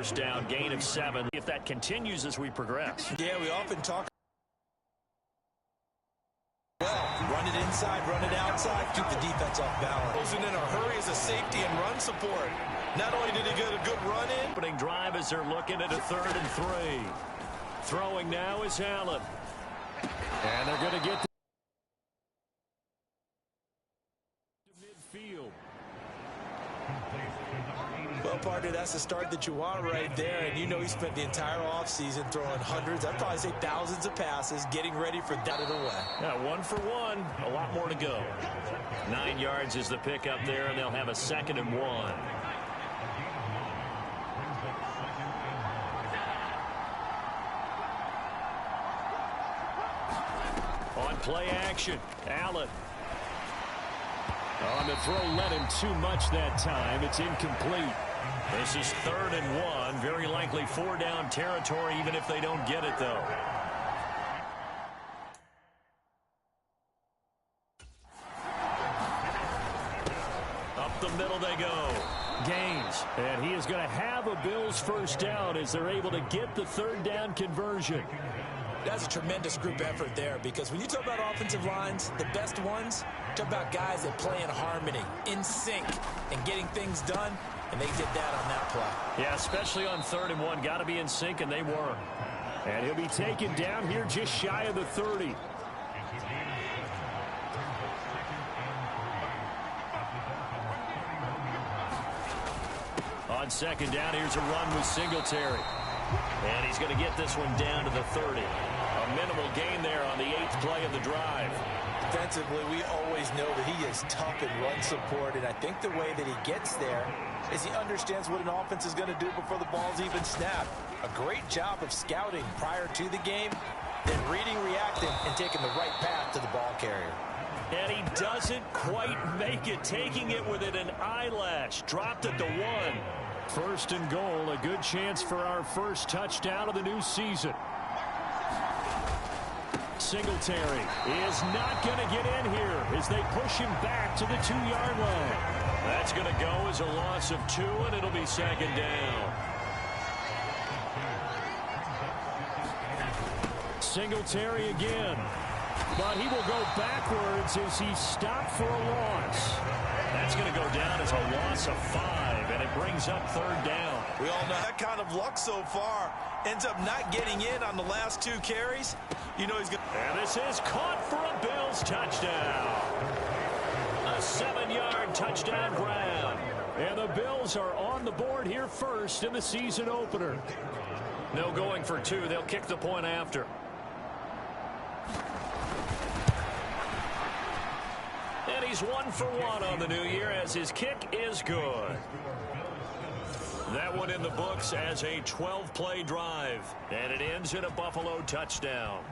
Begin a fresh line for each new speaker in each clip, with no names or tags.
first down, gain of 7. If that continues as we progress.
Yeah, we often talk. Run it inside, run it outside, keep the defense off balance.
Wasn't in a hurry as a safety and run support. Not only did he get a good run in.
Opening drive as they're looking at a 3rd and 3. Throwing now is Allen. And they're going to get to midfield.
Well, partner, that's the start that you want right there. And you know he spent the entire offseason throwing hundreds, I'd probably say thousands of passes, getting ready for that of the way.
Yeah, 1 for 1. A lot more to go. 9 yards is the pickup there, and they'll have a 2nd and 1. On play action, Allen. On the throw, led him too much that time. It's incomplete. This is 3rd and 1. Very likely 4 down territory, even if they don't get it, though. Up the middle they go. Gaines. And he is going to have a Bills first down as they're able to get the 3rd down conversion.
That's a tremendous group effort there, because when you talk about offensive lines, the best ones, talk about guys that play in harmony, in sync, and getting things done, and they did that on that play.
Yeah, especially on 3rd and 1. Got to be in sync, and they were. And he'll be taken down here just shy of the 30. On 2nd down, here's a run with Singletary. And he's going to get this one down to the 30. A minimal gain there on the 8th play of the drive.
Defensively, we always know that he is tough in run support, and I think the way that he gets there is he understands what an offense is going to do before the ball's even snapped. A great job of scouting prior to the game, then reading, reacting, and taking the right path to the ball carrier.
And he doesn't quite make it, taking it within an eyelash. Dropped at the 1. 1st and goal, a good chance for our first touchdown of the new season. Singletary is not going to get in here as they push him back to the 2-yard line. That's going to go as a loss of 2, and it'll be 2nd down. Singletary again. But he will go backwards as he's stopped for a loss. That's going to go down as a loss of 5, and it brings up 3rd down.
We all know that kind of luck so far. Ends up not getting in on the last 2 carries. You know he's going to...
And this is caught for a Bills touchdown. A 7-yard touchdown grab. And the Bills are on the board here first in the season opener. No going for 2. They'll kick the point after. And he's 1 for 1 on the new year as his kick is good. That one in the books as a 12-play drive. And it ends in a Buffalo touchdown.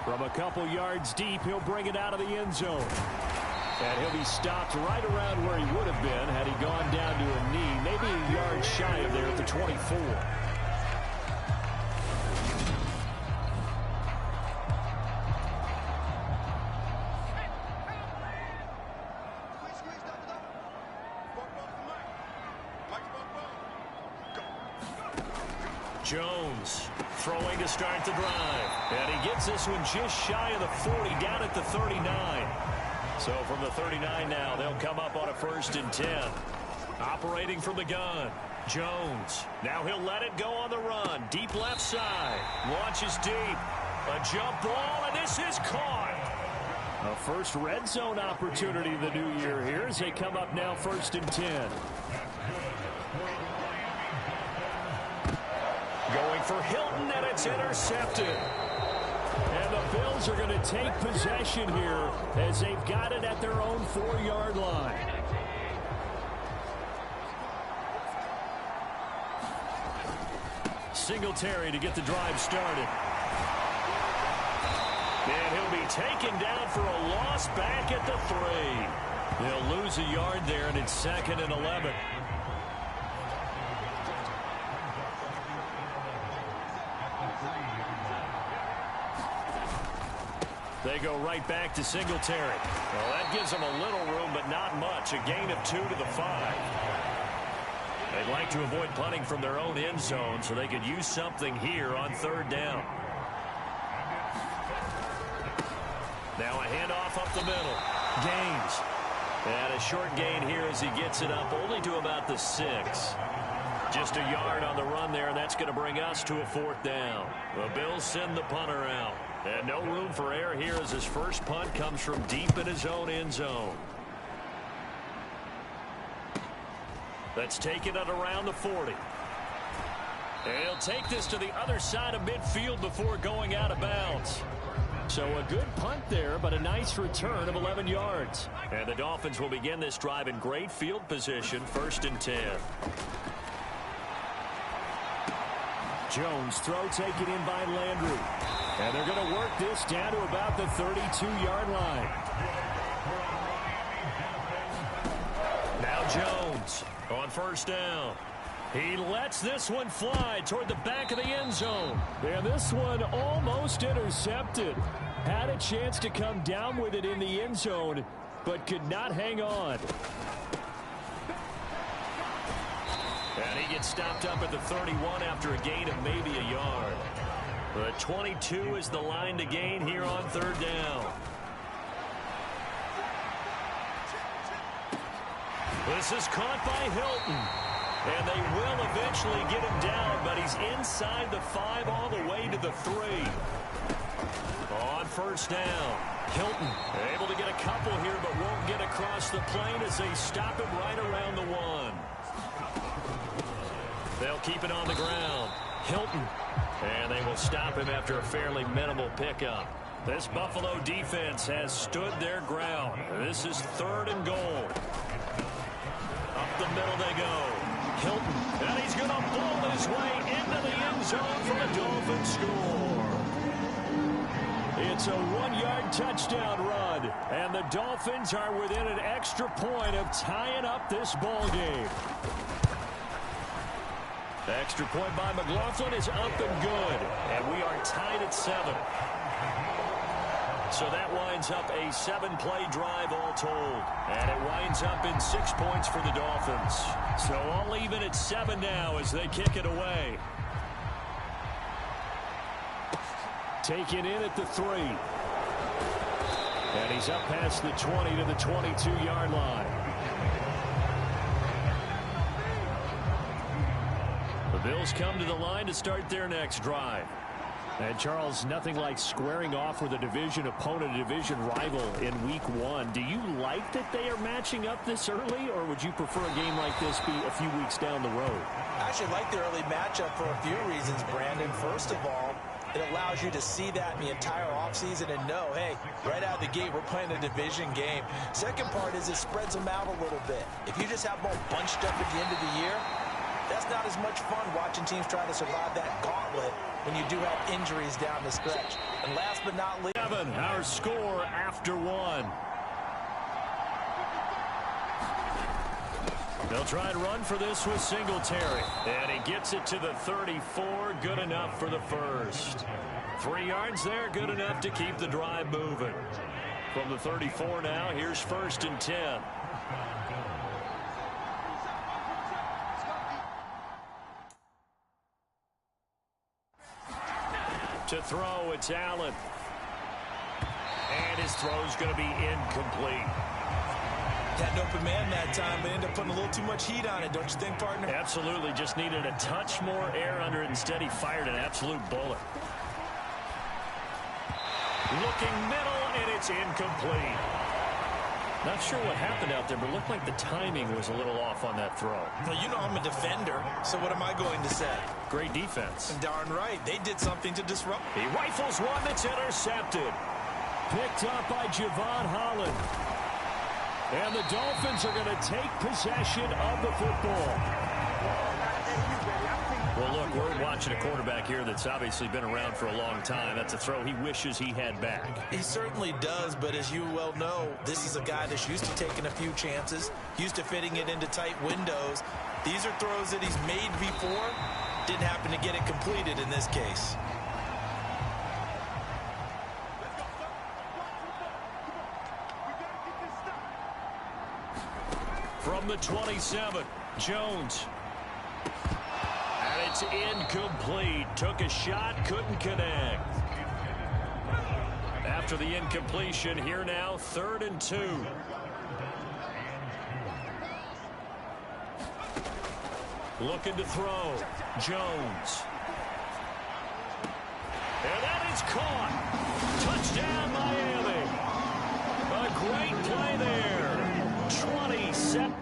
From a couple yards deep, he'll bring it out of the end zone. And he'll be stopped right around where he would have been had he gone down to a knee. Maybe a yard shy of there at the 24. Jones throwing to start the drive. And he gets this one just shy of the 40, down at the 39. So from the 39 now, they'll come up on a 1st and 10. Operating from the gun. Jones. Now he'll let it go on the run. Deep left side. Launches deep. A jump ball, and this is caught. A first red zone opportunity the new year here as they come up now 1st and 10. Going for Hilton, and it's intercepted. And the Bills are going to take possession here as they've got it at their own 4-yard line. Singletary to get the drive started. And he'll be taken down for a loss back at the 3. They'll lose a yard there, and it's 2nd and 11. They go right back to Singletary. Well, that gives them a little room, but not much. A gain of 2 to the 5. They'd like to avoid punting from their own end zone so they could use something here on 3rd down. Now a handoff up the middle. Gains. And a short gain here as he gets it up only to about the 6. Just a yard on the run there, and that's going to bring us to a 4th down. The Bills send the punter out. And no room for error here as his first punt comes from deep in his own end zone. Let's take it at around the 40. And he'll take this to the other side of midfield before going out of bounds. So a good punt there, but a nice return of 11 yards. And the Dolphins will begin this drive in great field position, 1st and 10. Jones throw taken in by Landry. And they're going to work this down to about the 32-yard line. Now Jones on 1st down. He lets this one fly toward the back of the end zone. And this one almost intercepted. Had a chance to come down with it in the end zone, but could not hang on. And he gets stopped up at the 31 after a gain of maybe a yard. But 22 is the line to gain here on 3rd down. This is caught by Hilton. And they will eventually get him down, but he's inside the 5 all the way to the 3. On 1st down, Hilton able to get a couple here, but won't get across the plane as they stop him right around the 1. They'll keep it on the ground. Hilton. And they will stop him after a fairly minimal pickup. This Buffalo defense has stood their ground. This is 3rd and goal. Up the middle they go. Hilton. And he's going to ball his way into the end zone for the Dolphins score. It's a 1-yard touchdown run. And the Dolphins are within an extra point of tying up this ball game. The extra point by McLaughlin is up and good. And we are tied at 7. So that winds up a 7-play drive all told. And it winds up in 6 points for the Dolphins. So all even at 7 now as they kick it away. Taken in at the 3. And he's up past the 20 to the 22-yard line. The Bills come to the line to start their next drive. And, Charles, nothing like squaring off with a division opponent, a division rival in Week 1. Do you like that they are matching up this early, or would you prefer a game like this be a few weeks down the road?
I actually like the early matchup for a few reasons, Brandon. First of all, it allows you to see that in the entire offseason and know, hey, right out of the gate, we're playing a division game. Second part is it spreads them out a little bit. If you just have them all bunched up at the end of the year, that's not as much fun watching teams try to survive that gauntlet when you do have injuries down the stretch. And last but not least,
7, our score after 1. They'll try and run for this with Singletary. And he gets it to the 34. Good enough for the first. 3 yards there. Good enough to keep the drive moving. From the 34 now, here's 1st and 10. To throw, it's Allen. And his throw's going to be incomplete.
Had an open man that time, but ended up putting a little too much heat on it, don't you think, partner?
Absolutely. Just needed a touch more air under it. Instead, he fired an absolute bullet. Looking middle, and it's incomplete. Not sure what happened out there, but it looked like the timing was a little off on that throw.
Well, you know I'm a defender, so what am I going to say?
Great defense.
And darn right, they did something to disrupt.
He rifles one that's intercepted. Picked up by Javon Holland. And the Dolphins are going to take possession of the football. Well, look, we're watching a quarterback here that's obviously been around for a long time. That's a throw he wishes he had back.
He certainly does, but as you well know, this is a guy that's used to taking a few chances, used to fitting it into tight windows. These are throws that he's made before. Didn't happen to get it completed in this case.
From the 27, Jones. And it's incomplete. Took a shot, couldn't connect. After the incompletion, here now, 3rd and 2. Looking to throw. Jones. And that is caught. Touchdown, Miami. A great play there. 27.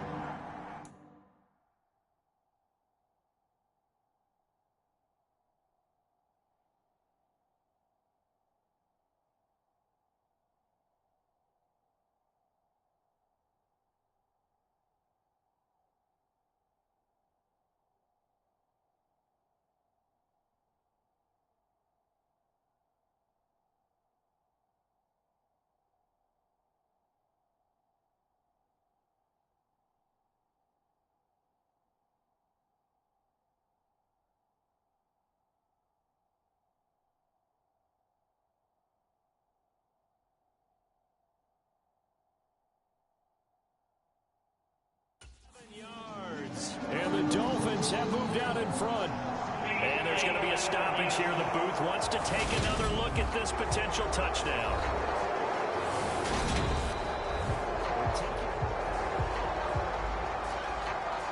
And the Dolphins have moved out in front. And there's going to be a stoppage here. The booth wants to take another look at this potential touchdown.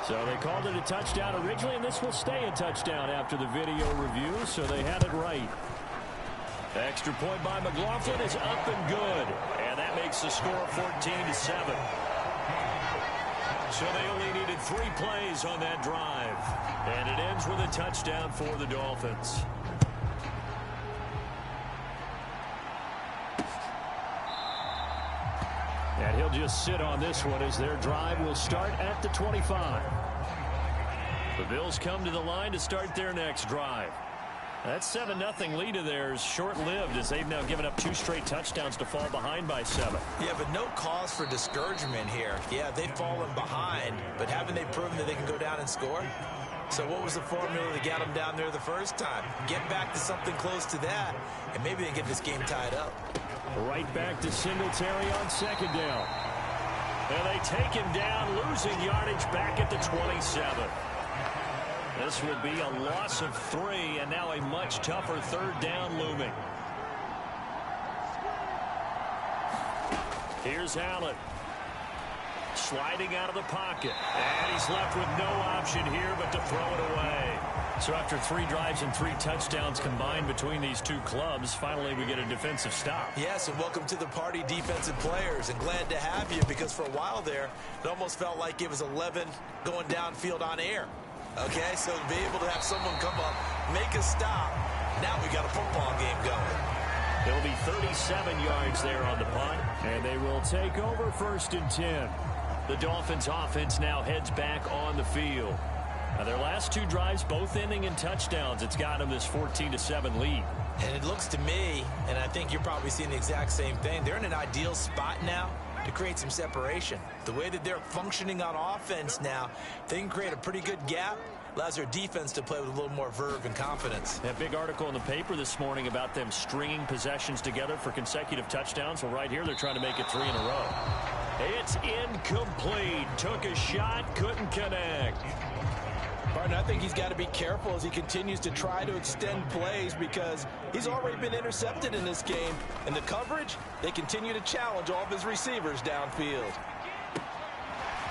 So they called it a touchdown originally, and this will stay a touchdown after the video review, so they had it right. Extra point by McLaughlin is up and good. And that makes the score 14-7. So they only needed 3 plays on that drive. And it ends with a touchdown for the Dolphins. And he'll just sit on this one as their drive will start at the 25. The Bills come to the line to start their next drive. That 7-0 lead of theirs short-lived as they've now given up 2 straight touchdowns to fall behind by 7.
Yeah, but no cause for discouragement here. Yeah, they've fallen behind, but haven't they proven that they can go down and score? So what was the formula that got them down there the first time? Get back to something close to that, and maybe they can get this game tied up.
Right back to Singletary on 2nd down. And they take him down, losing yardage back at the 27. This will be a loss of 3, and now a much tougher 3rd down looming. Here's Allen. Sliding out of the pocket. And he's left with no option here but to throw it away. So after 3 drives and 3 touchdowns combined between these 2 clubs, finally we get a defensive stop.
Yes, and welcome to the party, defensive players, and glad to have you, because for a while there, it almost felt like it was 11 going downfield on air. Okay, so to be able to have someone come up, make a stop, now we got a football game going.
It'll be 37 yards there on the punt, and they will take over 1st and 10. The Dolphins offense now heads back on the field. Now their last 2 drives, both ending in touchdowns. It's got them this 14-7 lead.
And it looks to me, and I think you're probably seeing the exact same thing, they're in an ideal spot now to create some separation. The way that they're functioning on offense now, they can create a pretty good gap. Allows their defense to play with a little more verve and confidence.
That big article in the paper this morning about them stringing possessions together for consecutive touchdowns. Well, right here, they're trying to make it 3 in a row. It's incomplete. Took a shot, couldn't connect.
Martin, I think he's got to be careful as he continues to try to extend plays, because he's already been intercepted in this game. And the coverage, they continue to challenge all of his receivers downfield.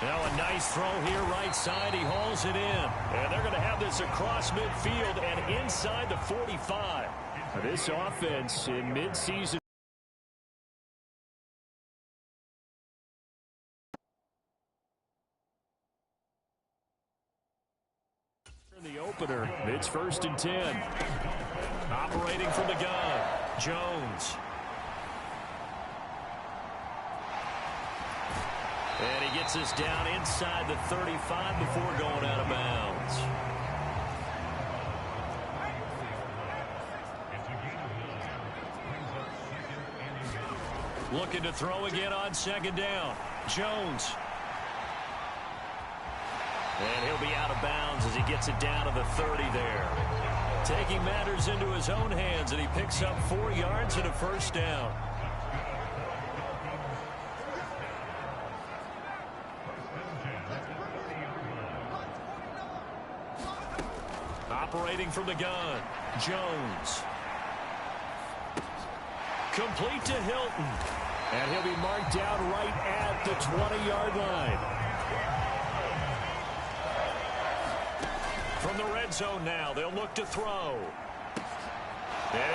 Now a nice throw here right side. He hauls it in. And they're going to have this across midfield and inside the 45. This offense in midseason. The opener, it's 1st and 10. Operating from the gun, Jones. And he gets us down inside the 35 before going out of bounds. Looking to throw again on 2nd down, Jones. And he'll be out of bounds as he gets it down to the 30 there. Taking matters into his own hands, and he picks up 4 yards and a 1st down. Operating from the gun, Jones. Complete to Hilton. And he'll be marked down right at the 20-yard line. From the red zone now, they'll look to throw.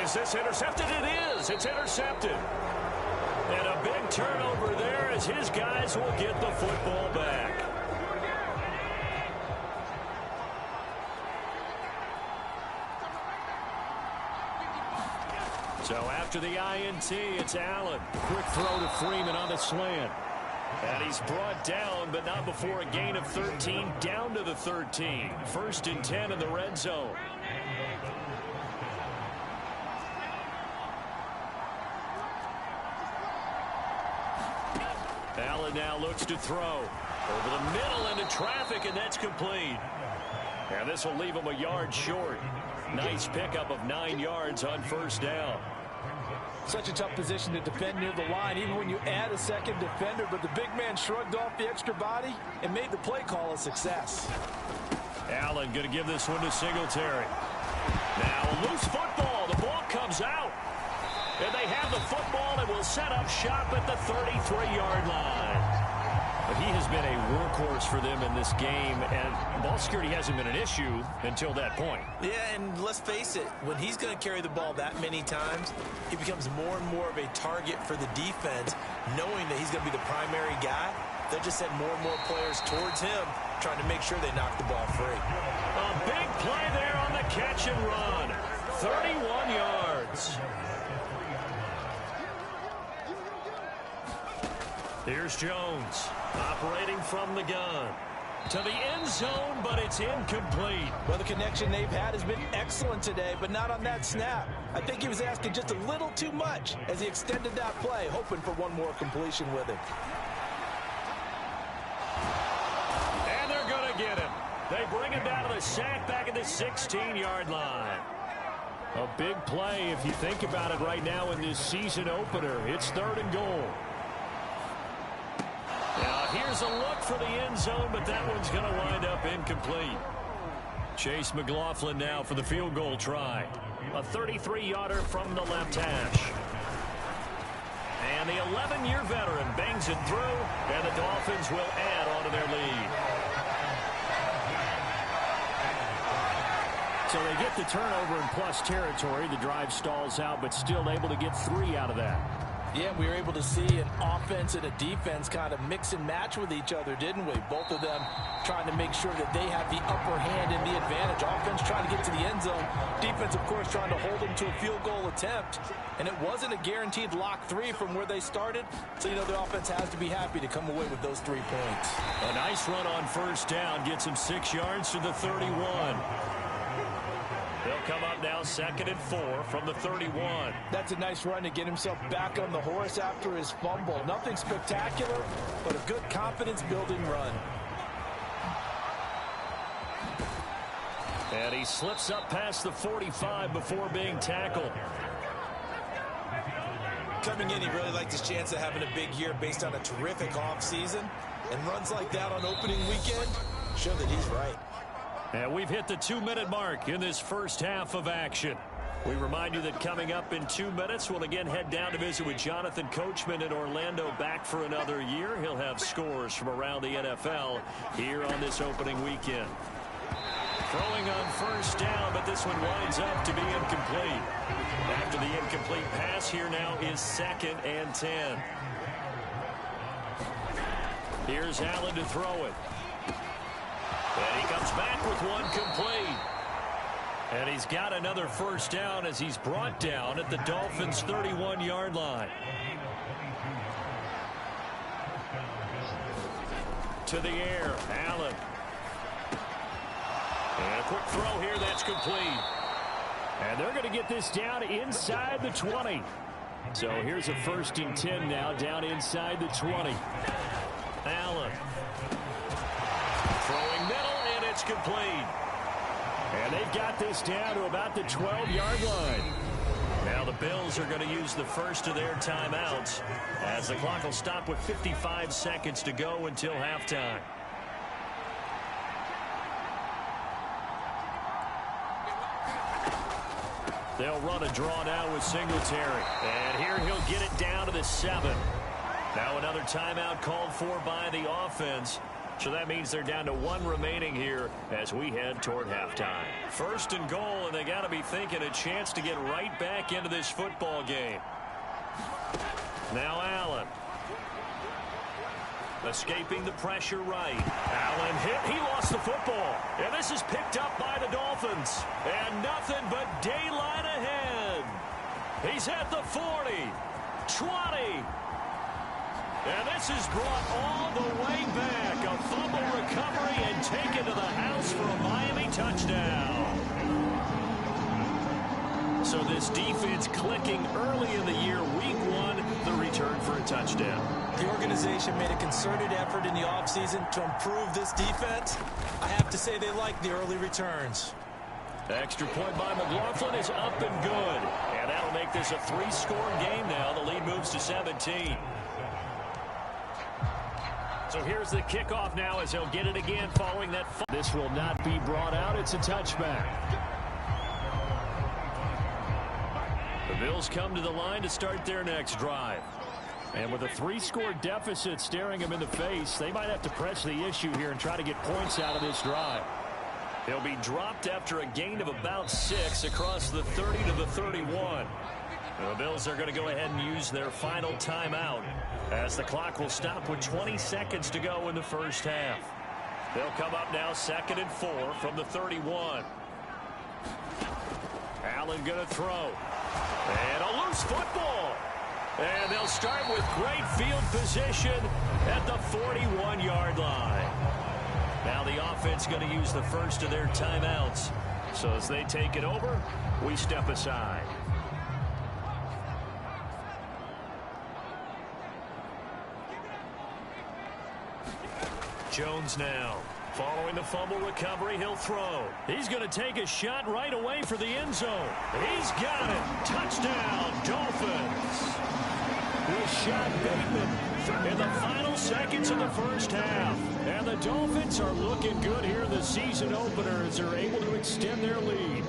Is this intercepted? It is. It's intercepted. And a big turnover there as his guys will get the football back. So after the INT, it's Allen. Quick throw to Freeman on the slant. And he's brought down, but not before a gain of 13, down to the 13. 1st and 10 in the red zone. Allen now looks to throw. Over the middle into traffic, and that's complete. And this will leave him a yard short. Nice pickup of 9 yards on 1st down.
Such a tough position to defend near the line, even when you add a second defender. But the big man shrugged off the extra body and made the play call a success.
Allen going to give this one to Singletary. Now a loose football. The ball comes out. And they have the football and will set up shop at the 33-yard line. But he has been a workhorse for them in this game, and ball security hasn't been an issue until that point.
Yeah, and let's face it, when he's going to carry the ball that many times, he becomes more and more of a target for the defense, knowing that he's going to be the primary guy. They'll just send more and more players towards him, trying to make sure they knock the ball free.
A big play there on the catch and run. 31 yards. Here's Jones, operating from the gun. To the end zone, but it's incomplete.
Well, the connection they've had has been excellent today, but not on that snap. I think he was asking just a little too much as he extended that play, hoping for one more completion with it.
And they're going to get him. They bring him down to the sack back at the 16-yard line. A big play if you think about it right now in this season opener. It's 3rd and goal. Now here's a look for the end zone, but that one's going to wind up incomplete. Chase McLaughlin now for the field goal try. A 33-yarder from the left hash. And the 11-year veteran bangs it through, and the Dolphins will add on to their lead. So they get the turnover in plus territory. The drive stalls out, but still able to get 3 out of that.
Yeah, we were able to see an offense and a defense kind of mix and match with each other, didn't we? Both of them trying to make sure that they have the upper hand and the advantage. Offense trying to get to the end zone. Defense, of course, trying to hold them to a field goal attempt. And it wasn't a guaranteed lock 3 from where they started. So, you know, the offense has to be happy to come away with those 3 points.
A nice run on 1st down. Gets him 6 yards to the 31. They'll come up now 2nd and 4 from the 31.
That's a nice run to get himself back on the horse after his fumble. Nothing spectacular, but a good confidence-building run.
And he slips up past the 45 before being tackled.
Coming in, he really liked his chance of having a big year based on a terrific offseason. And runs like that on opening weekend show that he's right.
And we've hit the 2-minute mark in this first half of action. We remind you that coming up in 2 minutes, we'll again head down to visit with Jonathan Coachman in Orlando, back for another year. He'll have scores from around the NFL here on this opening weekend. Throwing on 1st down, but this one winds up to be incomplete. After the incomplete pass, here now is 2nd and 10. Here's Allen to throw it. And he comes back with one complete. And he's got another 1st down as he's brought down at the Dolphins' 31-yard line. To the air, Allen. And a quick throw here that's complete. And they're going to get this down inside the 20. So here's a 1st and 10 now, down inside the 20. Allen. Throwing middle, and it's complete. And they've got this down to about the 12-yard line. Now the Bills are going to use the first of their timeouts as the clock will stop with 55 seconds to go until halftime. They'll run a draw now with Singletary. And here he'll get it down to the 7. Now another timeout called for by the offense. So that means they're down to 1 remaining here as we head toward halftime. 1st and goal, and they got to be thinking a chance to get right back into this football game. Now Allen. Escaping the pressure right. Allen hit. He lost the football. And this is picked up by the Dolphins. And nothing but daylight ahead. He's at the 40. 20. And this is brought all the way back. A fumble recovery and taken to the house for a Miami touchdown. So this defense clicking early in the year. Week 1, the return for a touchdown.
The organization made a concerted effort in the offseason to improve this defense. I have to say they like the early returns.
Extra point by McLaughlin is up and good. And that'll make this a 3-score game now. The lead moves to 17. So here's the kickoff now as he'll get it again following that. This will not be brought out. It's a touchback. The Bills come to the line to start their next drive. And with a 3-score deficit staring them in the face, they might have to press the issue here and try to get points out of this drive. He'll be dropped after a gain of about 6 across the 30 to the 31. The Bills are going to go ahead and use their final timeout as the clock will stop with 20 seconds to go in the first half. They'll come up now 2nd and 4 from the 31. Allen going to throw. And a loose football. And they'll start with great field position at the 41-yard line. Now the offense going to use the first of their timeouts. So as they take it over, we step aside. Jones now. Following the fumble recovery, he'll throw. He's going to take a shot right away for the end zone. He's got it. Touchdown, Dolphins. Rashad Bateman in the final seconds of the first half. And the Dolphins are looking good here in the season opener as they're able to extend their lead.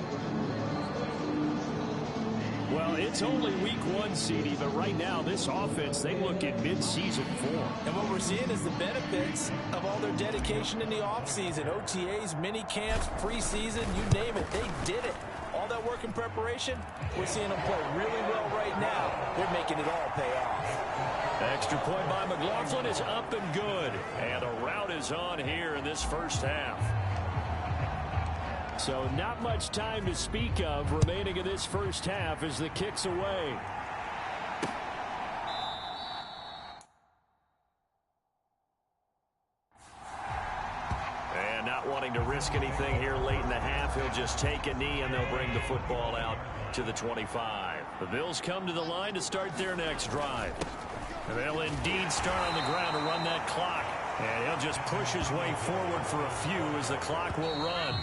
Well, it's only week 1, CD, but right now this offense, they look in mid-season form.
And what we're seeing is the benefits of all their dedication in the offseason. OTAs, mini camps, preseason, you name it, they did it. All that work in preparation, we're seeing them play really well right now. They're making it all pay off.
Extra point by McLaughlin is up and good. And a rout is on here in this first half. So not much time to speak of remaining in this first half as the kick's away. And not wanting to risk anything here late in the half, he'll just take a knee and they'll bring the football out to the 25. The Bills come to the line to start their next drive. And they'll indeed start on the ground to run that clock. And he'll just push his way forward for a few as the clock will run.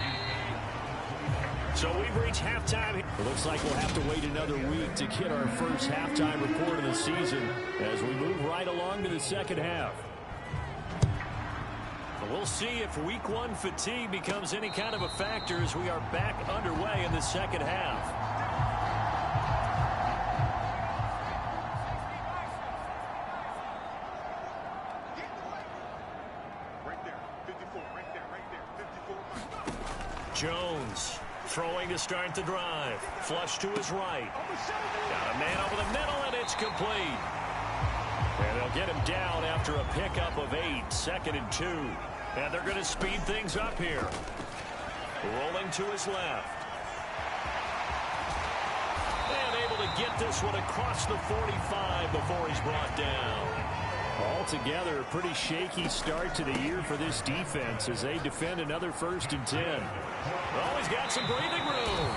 So we've reached halftime. It looks like we'll have to wait another week to get our first halftime report of the season as we move right along to the second half. But we'll see if week 1 fatigue becomes any kind of a factor as we are back underway in the second half. Jones throwing to start the drive. Flush to his right. Got a man over the middle, and it's complete. And they'll get him down after a pickup of 8. 2nd and 2. And they're going to speed things up here. Rolling to his left. And able to get this one across the 45 before he's brought down. Altogether, a pretty shaky start to the year for this defense as they defend another 1st and 10. Oh, he's got some breathing room.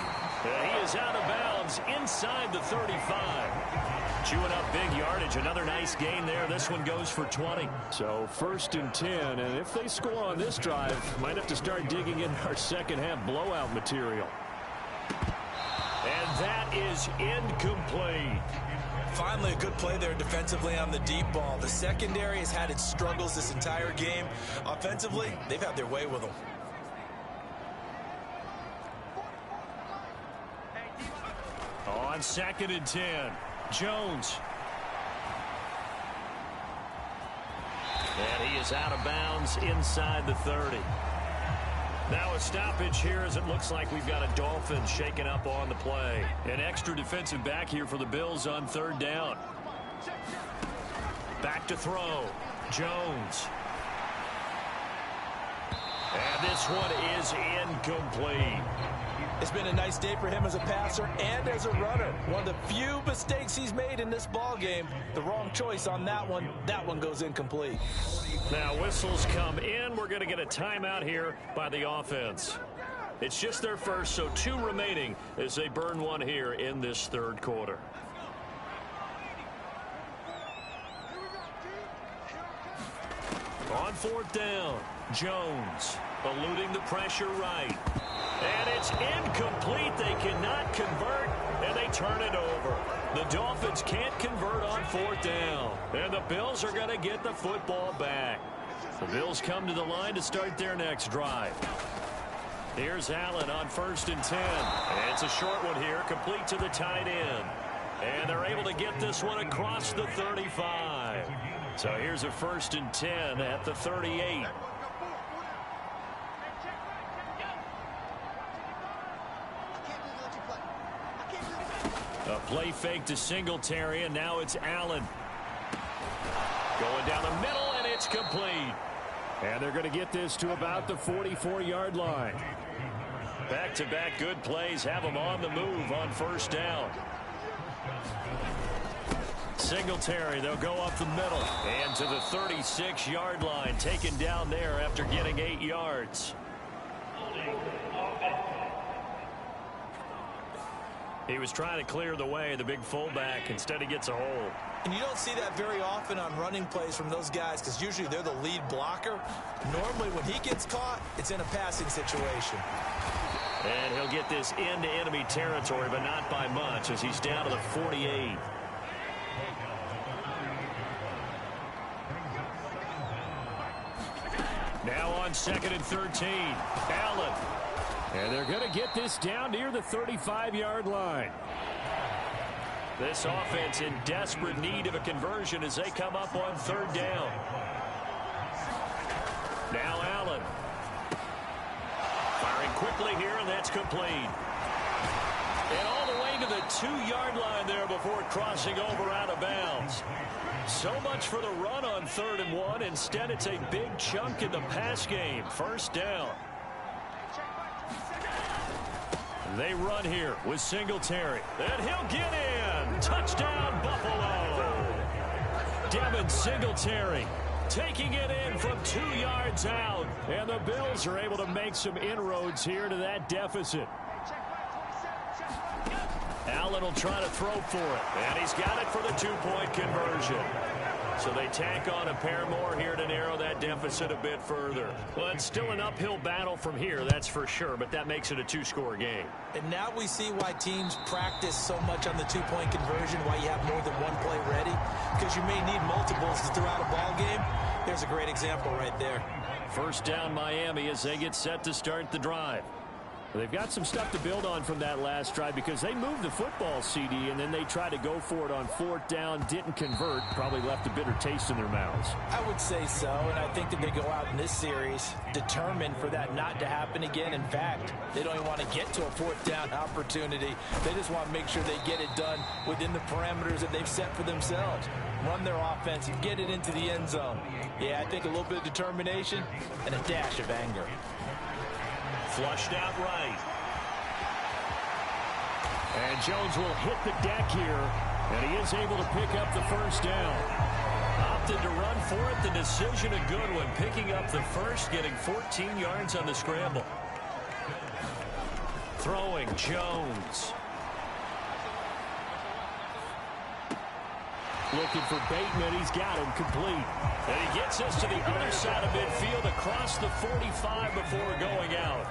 He is out of bounds inside the 35. Chewing up big yardage. Another nice gain there. This one goes for 20. So 1st and 10. And if they score on this drive, might have to start digging in our second half blowout material. And that is incomplete.
Finally, a good play there defensively on the deep ball. The secondary has had its struggles this entire game. Offensively, they've had their way with them.
On 2nd and 10, Jones. And he is out of bounds inside the 30. Now a stoppage here as it looks like we've got a Dolphin shaking up on the play. An extra defensive back here for the Bills on 3rd down. Back to throw. Jones. And this one is incomplete.
It's been a nice day for him as a passer and as a runner. One of the few mistakes he's made in this ball game. The wrong choice on that one. That one goes incomplete.
Now whistles come in. We're going to get a timeout here by the offense. It's just their first, so 2 remaining as they burn one here in this 3rd quarter. On 4th down, Jones eluding the pressure right. And it's incomplete. They cannot convert, and they turn it over. The Dolphins can't convert on 4th down, and the Bills are going to get the football back. The Bills come to the line to start their next drive. Here's Allen on 1st and 10. And it's a short one here, complete to the tight end. And they're able to get this one across the 35. So here's a 1st and 10 at the 38. A play fake to Singletary, and now it's Allen. Going down the middle, and it's complete. And they're going to get this to about the 44-yard line. Back-to-back good plays have them on the move on 1st down. Singletary, they'll go up the middle. And to the 36-yard line, taken down there after getting 8 yards. He was trying to clear the way, the big fullback. Instead, he gets a hole.
And you don't see that very often on running plays from those guys because usually they're the lead blocker. Normally, when he gets caught, it's in a passing situation.
And he'll get this into enemy territory, but not by much as he's down to the 48. Now on 2nd and 13, Allen. And they're going to get this down near the 35-yard line. This offense in desperate need of a conversion as they come up on 3rd down. Now Allen. Firing quickly here, and that's complete. And all the way to the 2-yard line there before crossing over out of bounds. So much for the run on 3rd and 1. Instead, it's a big chunk in the pass game. 1st down. They run here with Singletary. And he'll get in. Touchdown, Buffalo. Devin Singletary taking it in from 2 yards out. And the Bills are able to make some inroads here to that deficit. Allen will try to throw for it. And he's got it for the 2-point conversion. So they tack on a pair more here to narrow that deficit a bit further. Well, it's still an uphill battle from here, that's for sure, but that makes it a 2-score game.
And now we see why teams practice so much on the 2-point conversion, why you have more than one play ready, because you may need multiples throughout a ball game. There's a great example right there.
1st down Miami as they get set to start the drive. They've got some stuff to build on from that last drive because they moved the football, CD, and then they tried to go for it on 4th down, didn't convert, probably left a bitter taste in their mouths.
I would say so, and I think that they go out in this series determined for that not to happen again. In fact, they don't even want to get to a 4th down opportunity. They just want to make sure they get it done within the parameters that they've set for themselves. Run their offense and get it into the end zone. Yeah, I think a little bit of determination and a dash of anger.
Flushed out right. And Jones will hit the deck here, and he is able to pick up the 1st down. Opted to run for it. The decision a good one. Picking up the first, getting 14 yards on the scramble. Throwing Jones. Looking for Bateman. He's got him complete. And he gets us to the other side of midfield across the 45 before going out.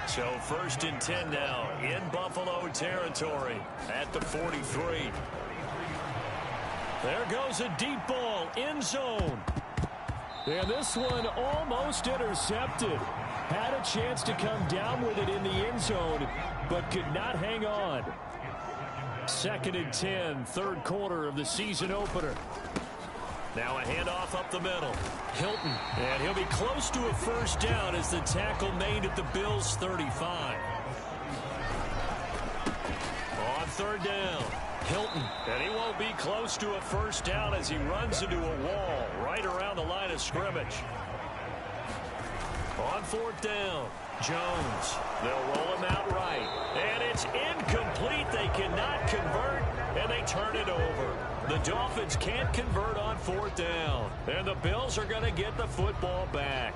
So 1st and 10 now in Buffalo territory at the 43. There goes a deep ball, end zone. And this one almost intercepted. Had a chance to come down with it in the end zone, but could not hang on. 2nd and 10, third quarter of the season opener. Now a handoff up the middle. Hilton, and he'll be close to a first down as the tackle made at the Bills' 35. On 3rd down, Hilton, and he won't be close to a first down as he runs into a wall right around the line of scrimmage. On 4th down, Jones. They'll roll him out right, and it's incomplete. They cannot convert, and they turn it over. The Dolphins can't convert on 4th down, and the Bills are going to get the football back.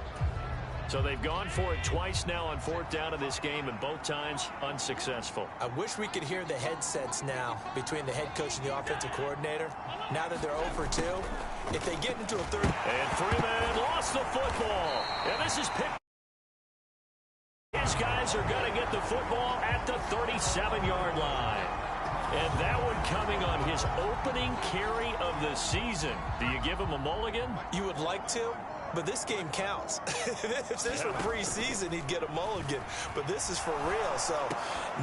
So they've gone for it twice now on 4th down in this game, and both times unsuccessful.
I wish we could hear the headsets now between the head coach and the offensive coordinator. Now that they're 0 for 2, if they get into a third...
And Freeman lost the football, and this is picked. His guys are going to get the football at the 37-yard line. And that one coming on his opening carry of the season. Do you give him a mulligan?
You would like to, but this game counts. If this were preseason, he'd get a mulligan. But this is for real, so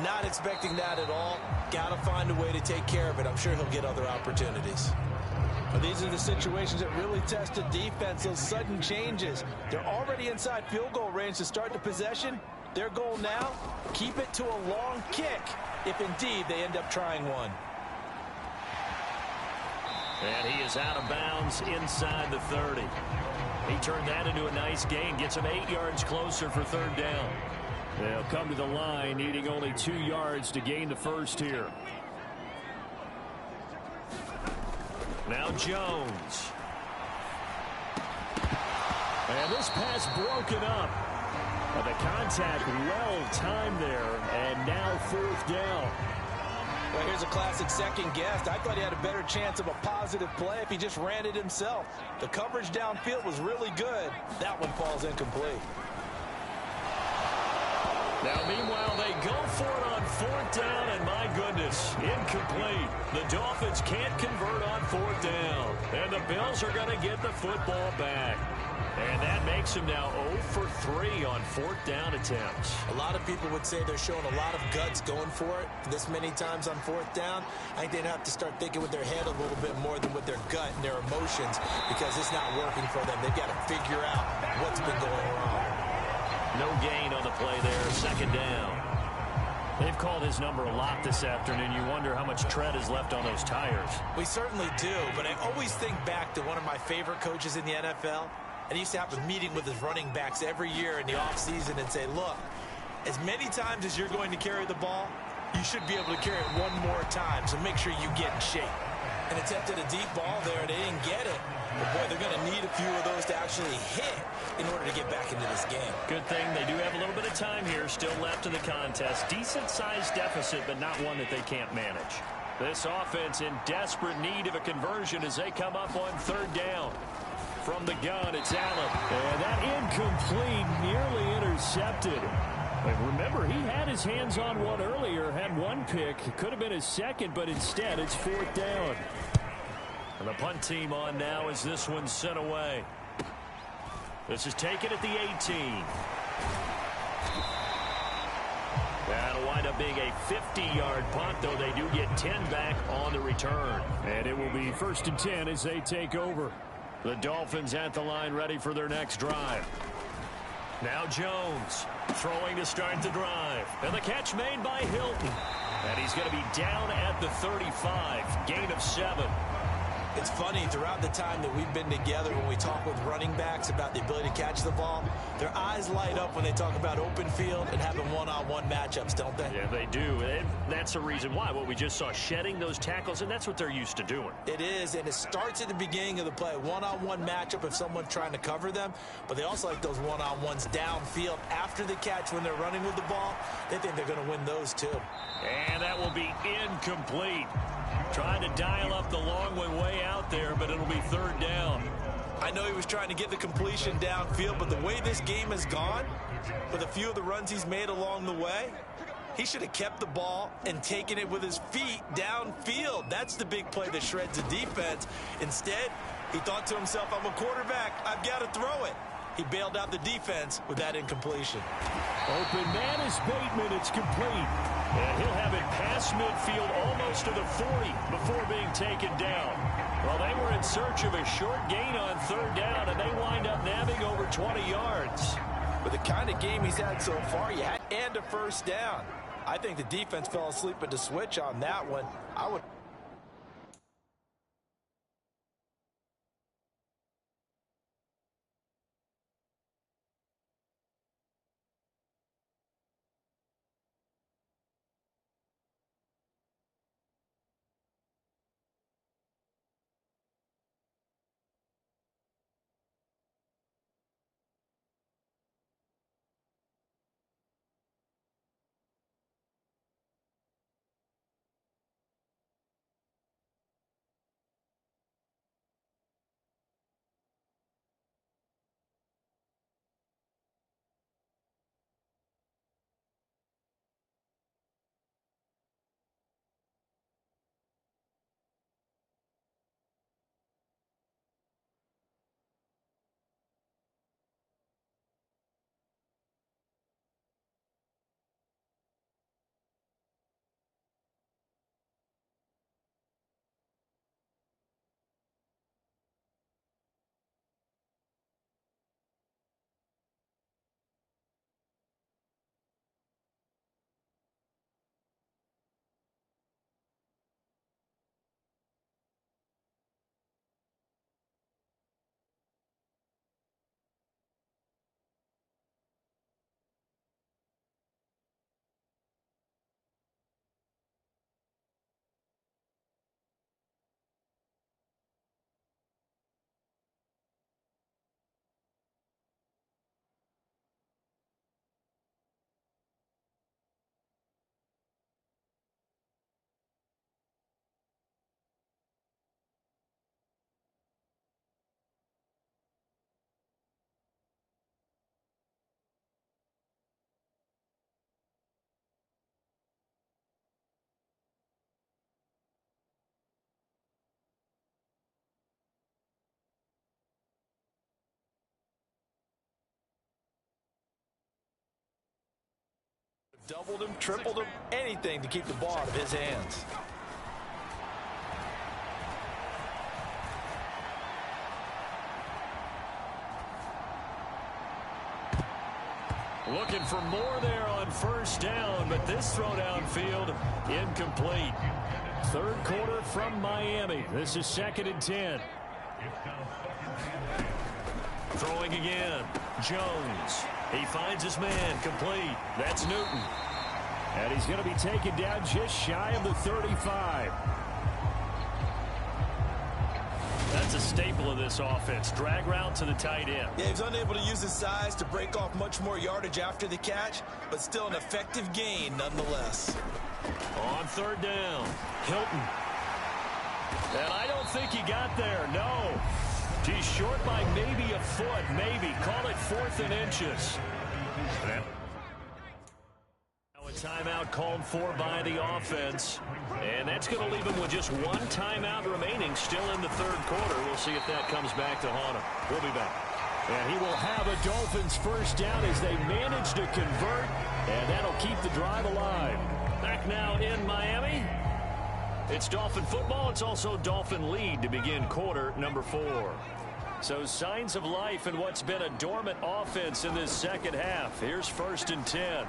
not expecting that at all. Got to find a way to take care of it. I'm sure he'll get other opportunities.
Well, these are the situations that really test the defense, those sudden changes. They're already inside field goal range to start the possession. Their goal now, keep it to a long kick, if indeed they end up trying one.
And he is out of bounds inside the 30. He turned that into a nice gain, gets him 8 yards closer for 3rd down. They'll come to the line, needing only 2 yards to gain the first here. Now Jones. And this pass broken up. The contact well timed there, and now 4th down.
Well, here's a classic second guess. I thought he had a better chance of a positive play if he just ran it himself. The coverage downfield was really good. That one falls incomplete.
Now, meanwhile, they go for it on 4th down, and my goodness, incomplete. The Dolphins can't convert on 4th down, and the Bills are going to get the football back. And that makes him now 0 for 3 on 4th down attempts.
A lot of people would say they're showing a lot of guts going for it this many times on 4th down. I think they'd have to start thinking with their head a little bit more than with their gut and their emotions, because it's not working for them. They've got to figure out what's been going wrong.
No gain on the play there, 2nd down. They've called his number a lot this afternoon. You wonder how much tread is left on those tires.
We certainly do, but I always think back to one of my favorite coaches in the NFL. And he used to have a meeting with his running backs every year in the offseason and say, look, as many times as you're going to carry the ball, you should be able to carry it one more time, so make sure you get in shape. And attempted a deep ball there, they didn't get it. But, boy, they're going to need a few of those to actually hit in order to get back into this game.
Good thing they do have a little bit of time here still left in the contest. Decent-sized deficit, but not one that they can't manage. This offense in desperate need of a conversion as they come up on 3rd down. From the gun, it's Allen. And that incomplete, nearly intercepted. But remember, he had his hands on one earlier, had one pick. It could have been his second, but instead it's 4th down. And the punt team on now as this one's sent away. This is taken at the 18. That'll wind up being a 50-yard punt, though they do get 10 back on the return. And it will be 1st and 10 as they take over. The Dolphins at the line ready for their next drive. Now Jones throwing to start the drive. And the catch made by Hilton. And he's going to be down at the 35. Gain of 7.
It's funny, throughout the time that we've been together, when we talk with running backs about the ability to catch the ball, their eyes light up when they talk about open field and having one-on-one matchups, don't they?
Yeah, they do. And that's the reason why. What we just saw, shedding those tackles, and that's what they're used to doing.
It is, and it starts at the beginning of the play. One-on-one matchup if someone's trying to cover them, but they also like those one-on-ones downfield after the catch when they're running with the ball. They think they're going to win those too.
And that will be incomplete. Trying to dial up the long one way out there, but it'll be 3rd down.
I know he was trying to get the completion downfield, but the way this game has gone, with a few of the runs he's made along the way, he should have kept the ball and taken it with his feet downfield. That's the big play that shreds the defense. Instead, he thought to himself, I'm a quarterback. I've got to throw it. He bailed out the defense with that incompletion.
Open man is Bateman. It's complete. And he'll have it past midfield almost to the 40 before being taken down. Well, they were in search of a short gain on third down, and they wind up nabbing over 20 yards.
With the kind of game he's had so far, and a first down. I think the defense fell asleep at the switch on that one. I would... Doubled him, tripled him, anything to keep the ball out of his hands.
Looking for more there on first down, but this throw downfield incomplete. Third quarter from Miami. This is 2nd and 10. Throwing again. Jones. He finds his man complete. That's Newton. And he's going to be taken down just shy of the 35. That's a staple of this offense. Drag route to the tight end.
Yeah, he's unable to use his size to break off much more yardage after the catch, but still an effective gain nonetheless.
On third down, Hilton. And I don't think he got there, no. He's short by maybe a foot, maybe. Call it 4th and inches. Now a timeout called for by the offense. And that's going to leave him with just one timeout remaining still in the third quarter. We'll see if that comes back to haunt him. We'll be back. And he will have a Dolphins first down as they manage to convert. And that'll keep the drive alive. Back now in Miami. It's Dolphin football. It's also Dolphin lead to begin quarter number 4. So signs of life in what's been a dormant offense in this second half. Here's 1st and 10.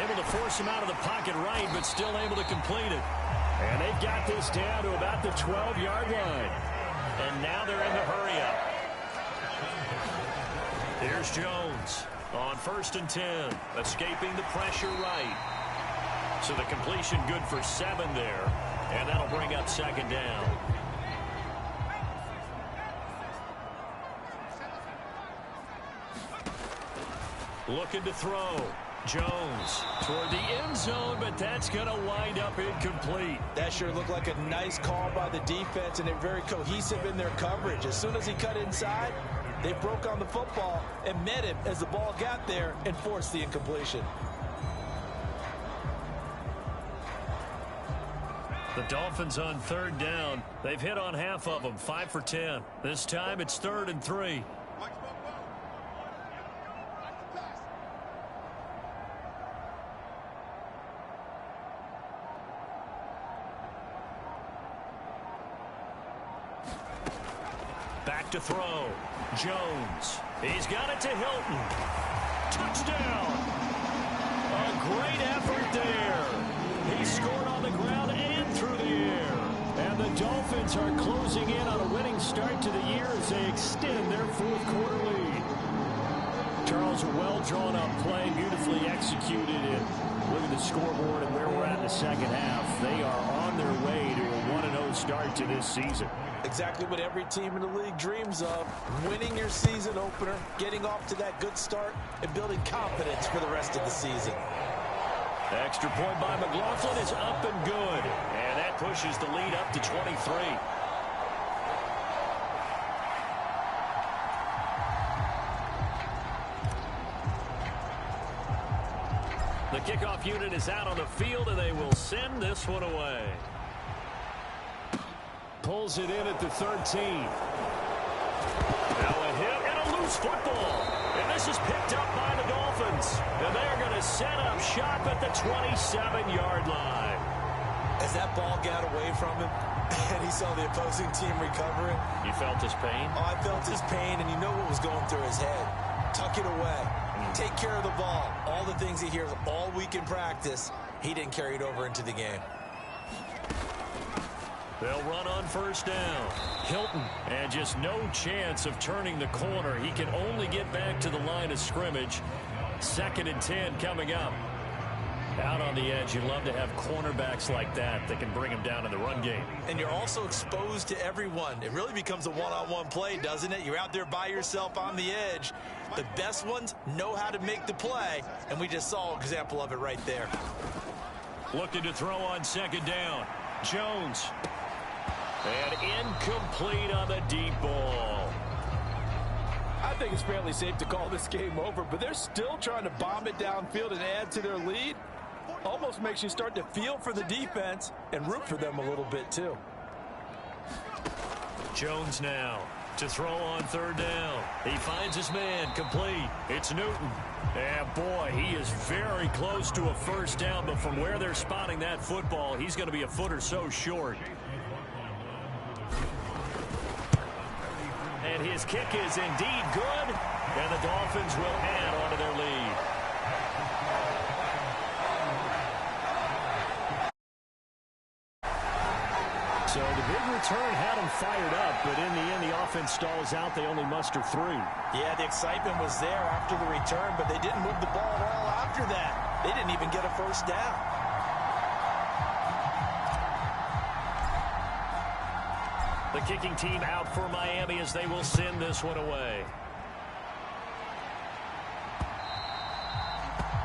Able to force him out of the pocket right, but still able to complete it. And they've got this down to about the 12-yard line. And now they're in the hurry-up. Here's Jones on 1st and 10, escaping the pressure right. So the completion good for 7 there, and that'll bring up 2nd down. Looking to throw. Jones toward the end zone, but that's going to wind up incomplete.
That sure looked like a nice call by the defense, and they're very cohesive in their coverage. As soon as he cut inside, they broke on the football and met him as the ball got there and forced the incompletion.
The Dolphins on third down. They've hit on half of them, 5 for 10. This time it's 3rd and 3. Back to throw. Jones. He's got it to Hilton. Touchdown. A great effort there. He scored on the ground and through the air. And the Dolphins are closing in on a winning start to the year as they extend their fourth quarter lead. Charles, a well-drawn-up play, beautifully executed. And look at the scoreboard and where we're at in the second half. They are on their way to a 1-0 start to this season.
Exactly what every team in the league dreams of. Winning your season opener, getting off to that good start, and building confidence for the rest of the season.
Extra point by McLaughlin is up and good. And that pushes the lead up to 23. The kickoff unit is out on the field, and they will send this one away. Pulls it in at the 13. Now a hit and a loose football. And this is picked up by the Dolphins. And they're going to set up shop at the 27-yard line.
As that ball got away from him and he saw the opposing team recover it.
You felt his pain?
Oh, I felt his pain, and you know what was going through his head. Tuck it away. Take care of the ball. All the things he hears all week in practice, he didn't carry it over into the game.
They'll run on first down. Hilton, and just no chance of turning the corner. He can only get back to the line of scrimmage. 2nd and 10 coming up. Out on the edge, you love to have cornerbacks like that can bring him down in the run game.
And you're also exposed to everyone. It really becomes a one-on-one play, doesn't it? You're out there by yourself on the edge. The best ones know how to make the play, and we just saw an example of it right there.
Looking to throw on 2nd down. Jones. And incomplete on the deep ball.
I think it's fairly safe to call this game over, but they're still trying to bomb it downfield and add to their lead. Almost makes you start to feel for the defense and root for them a little bit too.
Jones now to throw on 3rd down. He finds his man, complete. It's Newton. And boy, he is very close to a 1st down, but from where they're spotting that football, he's going to be a foot or so short. And his kick is indeed good, and the Dolphins will add on to their lead. So the big return had him fired up, but in the end, the offense stalls out. They only muster 3.
Yeah, the excitement was there after the return, but they didn't move the ball at all after that. They didn't even get a 1st down.
The kicking team out for Miami as they will send this one away.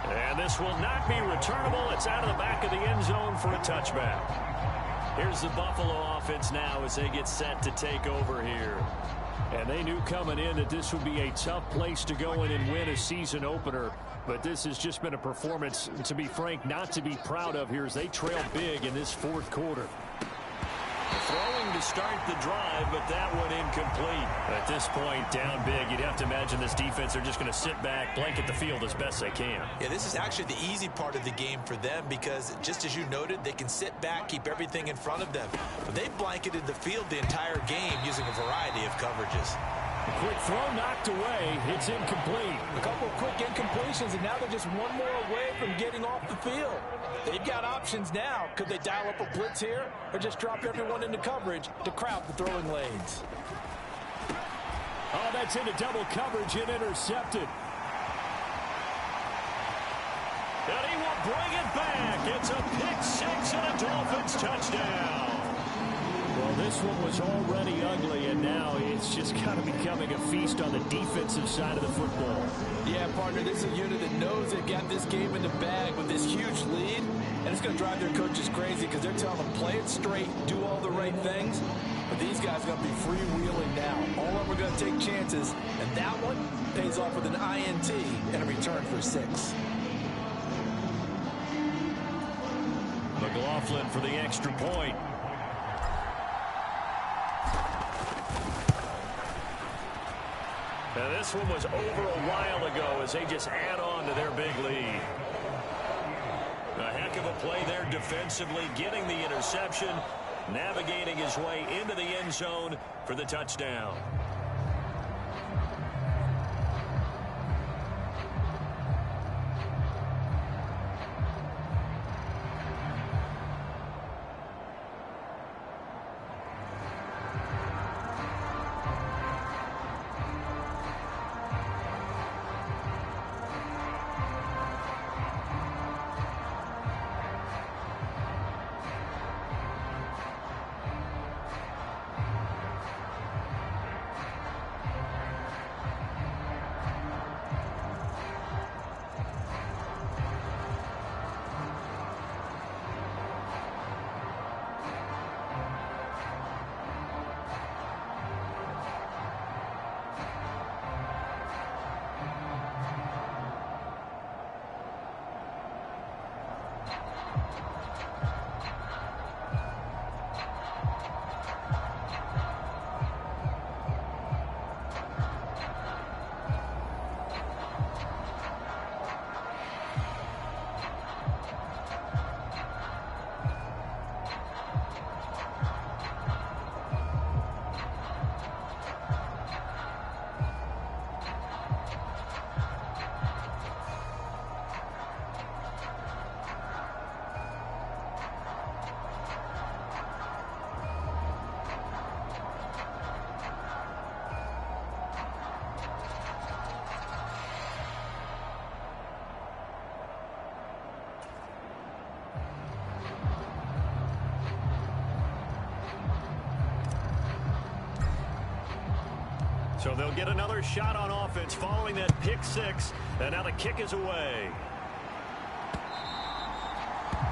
And this will not be returnable. It's out of the back of the end zone for a touchback. Here's the Buffalo offense now as they get set to take over here. And they knew coming in that this would be a tough place to go in and win a season opener. But this has just been a performance, to be frank, not to be proud of here as they trail big in this 4th quarter. Throwing to start the drive, but that one incomplete. At this point, down big, you'd have to imagine this defense are just going to sit back, blanket the field as best they can.
Yeah, this is actually the easy part of the game for them because, just as you noted, they can sit back, keep everything in front of them. But they've blanketed the field the entire game using a variety of coverages.
A quick throw knocked away. It's incomplete.
A couple of quick incompletions, and now they're just one more away from getting off the field. They've got options now. Could they dial up a blitz here or just drop everyone into coverage to crowd the throwing lanes?
Oh, that's into double coverage and intercepted. And he will bring it back. It's a pick 6 and a Dolphins touchdown. Well, this one was already ugly, and now it's just kind of becoming a feast on the defensive side of the football.
Yeah, partner, this is a unit that knows they've got this game in the bag with this huge lead, and it's going to drive their coaches crazy because they're telling them play it straight, do all the right things. But these guys are going to be freewheeling now. All of them are going to take chances, and that one pays off with an INT and a return for 6.
McLaughlin for the extra point. Now this one was over a while ago as they just add on to their big lead. A heck of a play there defensively, getting the interception, navigating his way into the end zone for the touchdown. So they'll get another shot on offense following that pick six. And now the kick is away.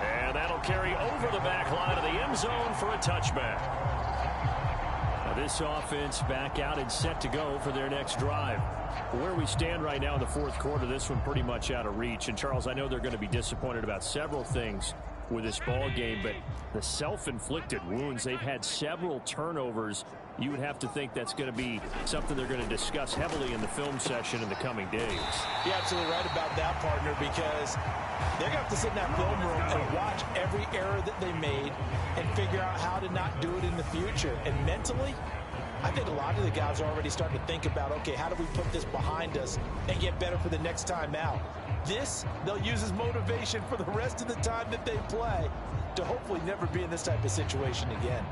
And that'll carry over the back line of the end zone for a touchback. Now this offense back out and set to go for their next drive. Where we stand right now in the fourth quarter, this one pretty much out of reach. And, Charles, I know they're going to be disappointed about several things with this ball game, but the self-inflicted wounds, they've had several turnovers. You would have to think that's going to be something they're going to discuss heavily in the film session in the coming days.
You're absolutely right about that, partner, because they're going to have to sit in that film room and watch every error that they made and figure out how to not do it in the future. And mentally, I think a lot of the guys are already starting to think about, okay, how do we put this behind us and get better for the next time out? This, they'll use as motivation for the rest of the time that they play to hopefully never be in this type of situation again.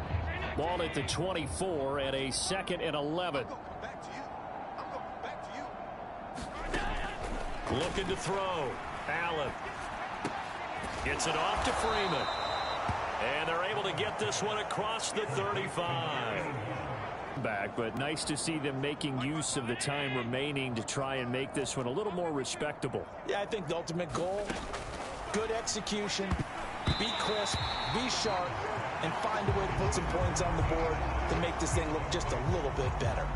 Ball at the 24 at a 2nd and 11. Looking to throw. Allen gets it off to Freeman. And they're able to get this one across the 35. Back, but nice to see them making use of the time remaining to try and make this one a little more respectable.
Yeah, I think the ultimate goal, good execution, be crisp, be sharp, and find a way to put some points on the board to make this thing look just a little bit better.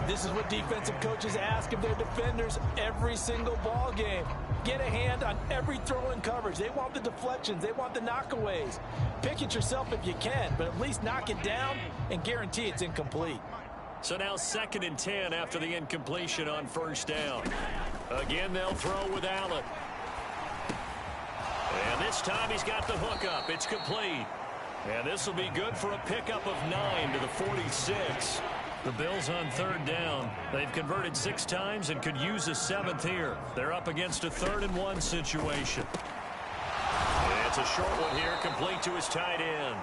This is what defensive coaches ask of their defenders every single ball game. Get a hand on every throw in coverage. They want the deflections. They want the knockaways. Pick it yourself if you can, but at least knock it down and guarantee it's incomplete.
So now 2nd and 10 after the incompletion on first down. Again, they'll throw with Allen. And this time he's got the hook up. It's complete. And this will be good for a pickup of 9 to the 46. The Bills on 3rd down. They've converted 6 times and could use a 7th here. They're up against a 3rd and 1 situation. And it's a short one here, complete to his tight end.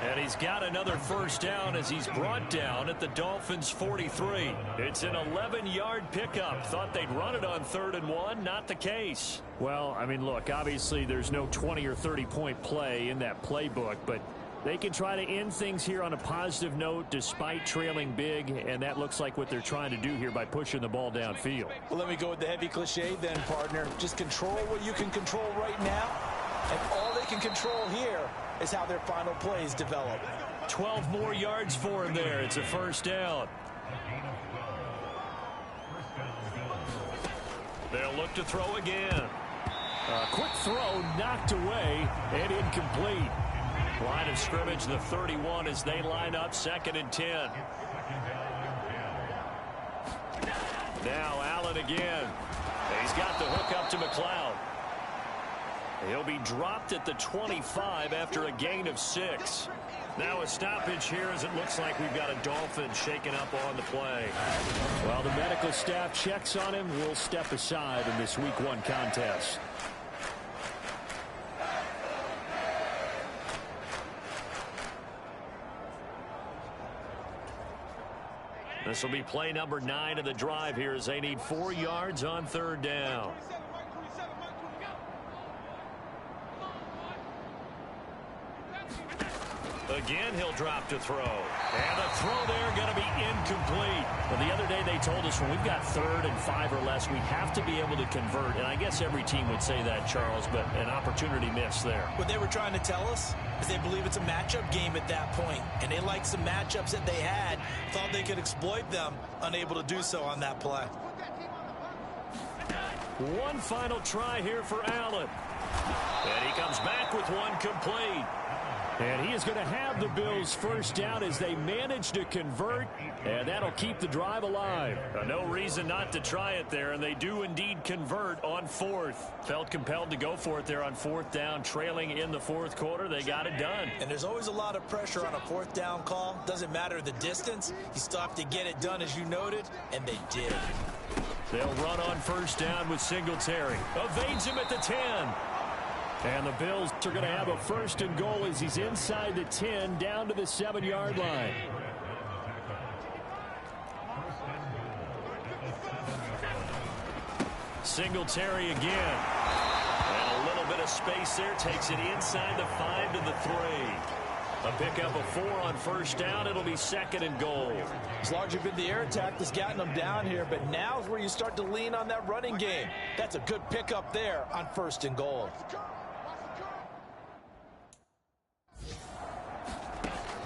And he's got another first down as he's brought down at the Dolphins' 43. It's an 11-yard pickup. Thought they'd run it on 3rd and 1. Not the case.
Well, I mean, look, obviously there's no 20 or 30-point play in that playbook, but they can try to end things here on a positive note despite trailing big, and that looks like what they're trying to do here by pushing the ball downfield.
Well, let me go with the heavy cliche then, partner. Just control what you can control right now, and all they can control here is how their final plays develop.
12 more yards for him there. It's a first down. They'll look to throw again.
A quick throw knocked away and incomplete.
Line of scrimmage, the 31 as they line up 2nd and 10. Now Allen again. He's got the hook up to McLeod. He'll be dropped at the 25 after a gain of 6. Now a stoppage here as it looks like we've got a Dolphin shaken up on the play.
Well, the medical staff checks on him. We'll step aside in this Week 1 contest.
This will be play number 9 of the drive here as they need 4 yards on 3rd down. Again, he'll drop to throw. And the throw there going to be incomplete.
Well, the other day they told us when we've got 3rd and 5 or less, we have to be able to convert. And I guess every team would say that, Charles, but an opportunity missed there.
What they were trying to tell us is they believe it's a matchup game at that point. And they liked some matchups that they had, thought they could exploit them, unable to do so on that play.
One final try here for Allen. And he comes back with one complete.
And he is going to have the Bills first down as they manage to convert, and that'll keep the drive alive.
No reason not to try it there, and they do indeed convert on fourth. Felt compelled to go for it there on fourth down, trailing in the fourth quarter. They got it done.
And there's always a lot of pressure on a fourth down call. Doesn't matter the distance. You still have to get it done, as you noted, and they did.
They'll run on first down with Singletary. Evades him at the 10.
And the Bills are going to have a first and goal as he's inside the 10 down to the 7-yard line.
Singletary again. And a little bit of space there. Takes it inside the 5 to the 3. A pickup of 4 on first down. It'll be second and goal.
It's largely been the air attack that's gotten them down here, but now's where you start to lean on that running game. That's a good pickup there on first and goal.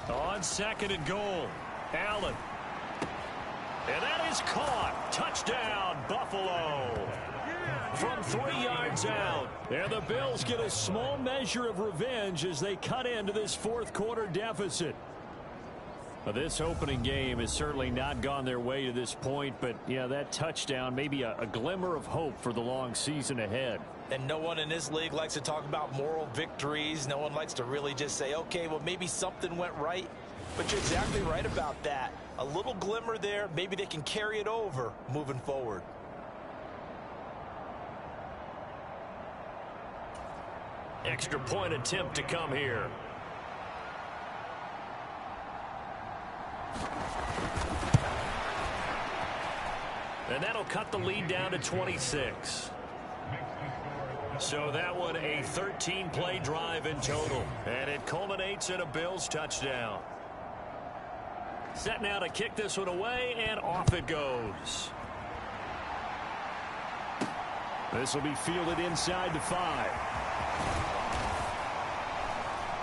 On second and goal, Allen. And that is caught. Touchdown, Buffalo. From 3 yards out. And the Bills get a small measure of revenge as they cut into this fourth quarter deficit. This opening game has certainly not gone their way to this point, but yeah, that touchdown may be a glimmer of hope for the long season ahead.
And no one in this league likes to talk about moral victories. No one likes to really just say, okay, well, maybe something went right. But you're exactly right about that. A little glimmer there. Maybe they can carry it over moving forward.
Extra point attempt to come here. And that'll cut the lead down to 26. So that one a 13-play drive in total. And it culminates in a Bills touchdown. Set now to kick this one away, and off it goes. This will be fielded inside the 5.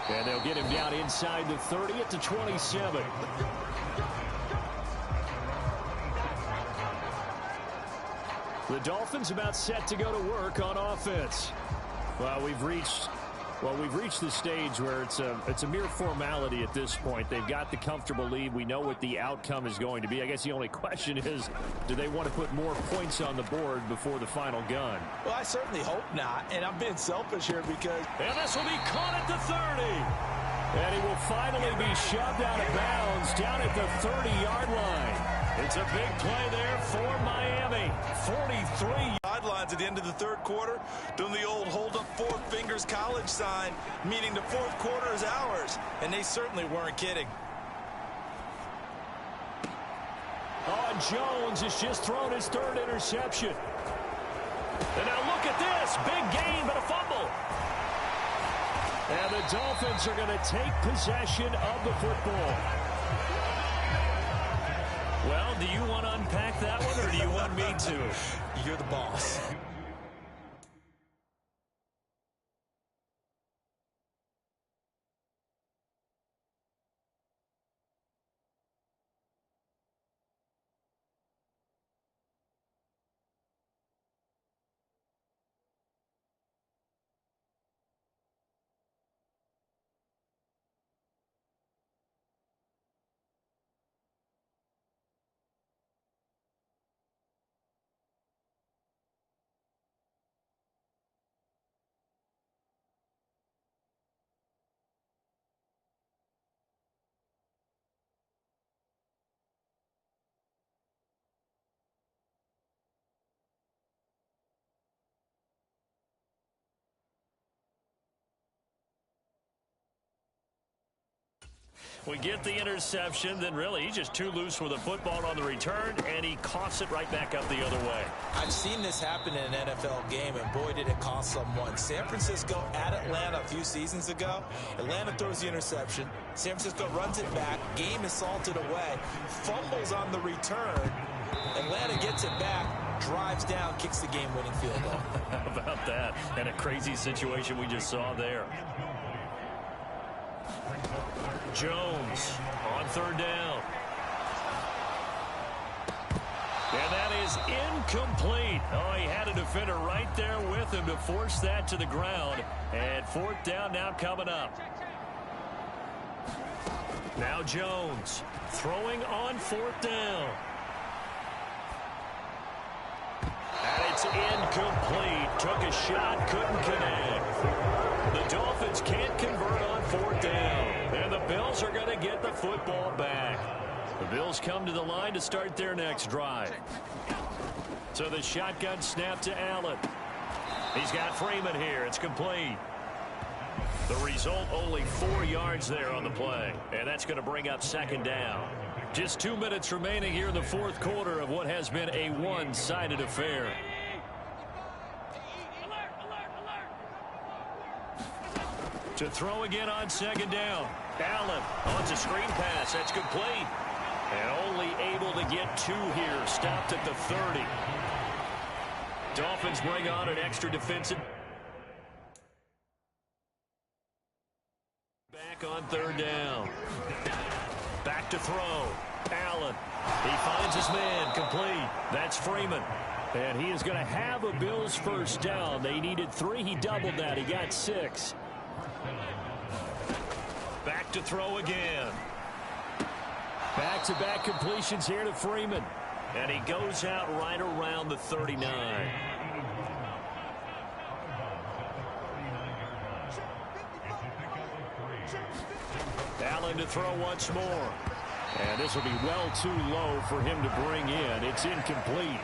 And they'll get him down inside the 30 at the 27. The Dolphins about set to go to work on offense. Well, we've reached the stage where it's a mere formality at this point. They've got the comfortable lead. We know what the outcome is going to be. I guess the only question is, do they want to put more points on the board before the final gun?
Well, I certainly hope not, and I'm being selfish here because...
And this will be caught at the 30. And he will finally be shoved out of bounds down at the 30-yard line. It's a big play there for Miami. 43
sidelines at the end of the third quarter, doing the old hold up 4 fingers college sign, meaning the fourth quarter is ours. And they certainly weren't kidding.
Oh, and Jones has just thrown his 3rd interception. And now look at this. Big gain, but a fumble. And the Dolphins are going to take possession of the football. Well, do you want to unpack that one, or do you want me to?
You're the boss.
We get the interception, then really he's just too loose with the football on the return, and he coughs it right back up the other way.
I've seen this happen in an NFL game, and boy, did it cost someone. San Francisco at Atlanta a few seasons ago. Atlanta throws the interception. San Francisco runs it back. Game is salted away. Fumbles on the return. Atlanta gets it back, drives down, kicks the game-winning field goal.
How about that? And a crazy situation we just saw there. Jones on 3rd down. And that is incomplete. Oh, he had a defender right there with with him to force that to the ground. And fourth down now coming up. Now Jones throwing on fourth down. And it's incomplete. Took a shot, couldn't connect. The Dolphins can't convert on fourth down. And the Bills are going to get the football back. The Bills come to the line to start their next drive. So the shotgun snap to Allen. He's got Freeman here. It's complete. The result, only 4 yards there on the play. And that's going to bring up second down. Just 2 minutes remaining here in the fourth quarter of what has been a one-sided affair. To throw again on second down. Allen on the screen pass. That's complete. And only able to get 2 here. Stopped at the 30. Dolphins bring on an extra defensive. Back on third down. Back to throw. Allen. He finds his man. Complete. That's Freeman. And he is going to have a Bills first down. They needed 3. He doubled that. He got 6. Back to throw again. Back-to-back completions here to Freeman. And he goes out right around the 39. Allen to throw once more. And this will be well too low for him to bring in. It's incomplete.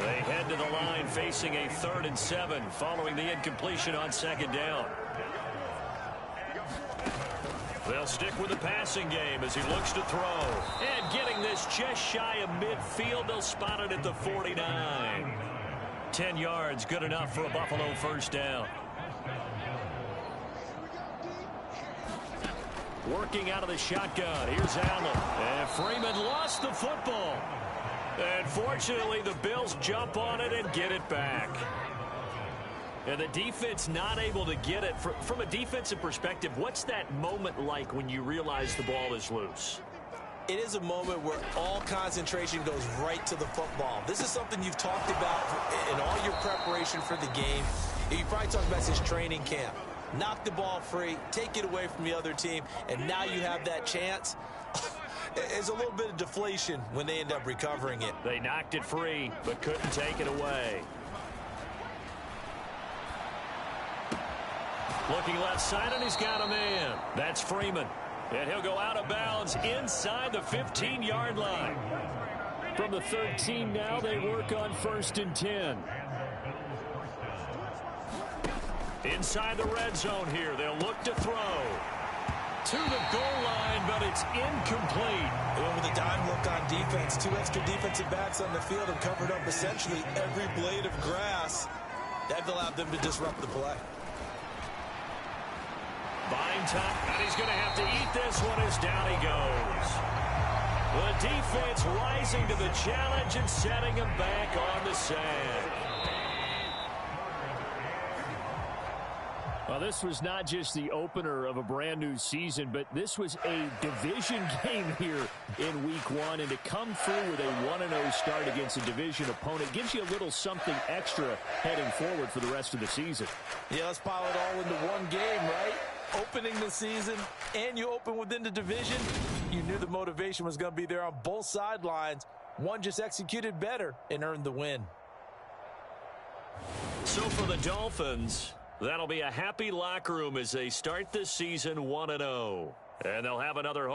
They head to the line facing a 3rd and 7 following the incompletion on second down. They'll stick with the passing game as he looks to throw. And getting this just shy of midfield, they'll spot it at the 49. 10 yards, good enough for a Buffalo first down. Working out of the shotgun. Here's Allen. And Freeman lost the football. And fortunately, the Bills jump on it and get it back. And the defense not able to get it. From a defensive perspective, what's that moment like when you realize the ball is loose?
It is a moment where all concentration goes right to the football. This is something you've talked about in all your preparation for the game. You probably talked about since training camp. Knock the ball free, take it away from the other team, and now you have that chance. There's a little bit of deflation when they end up recovering it.
They knocked it free, but couldn't take it away. Looking left side, and he's got a man. That's Freeman. And he'll go out of bounds inside the 15-yard line. From the 13 now, they work on 1st and 10. Inside the red zone here, they'll look to throw. To the goal line, but it's incomplete.
And with a dime look on defense, 2 extra defensive backs on the field have covered up essentially every blade of grass. That allowed them to disrupt the play.
Buying time, and he's going to have to eat this one as down he goes. The defense rising to the challenge and setting him back on the sack. Well, this was not just the opener of a brand new season, but this was a division game here in week 1. And to come through with a 1-0 start against a division opponent gives you a little something extra heading forward for the rest of the season.
Yeah, let's pile it all into one game, right? Opening the season, and you open within the division. You knew the motivation was going to be there on both sidelines. One just executed better and earned the win.
So for the Dolphins, that'll be a happy locker room as they start this season 1-0. And they'll have another home.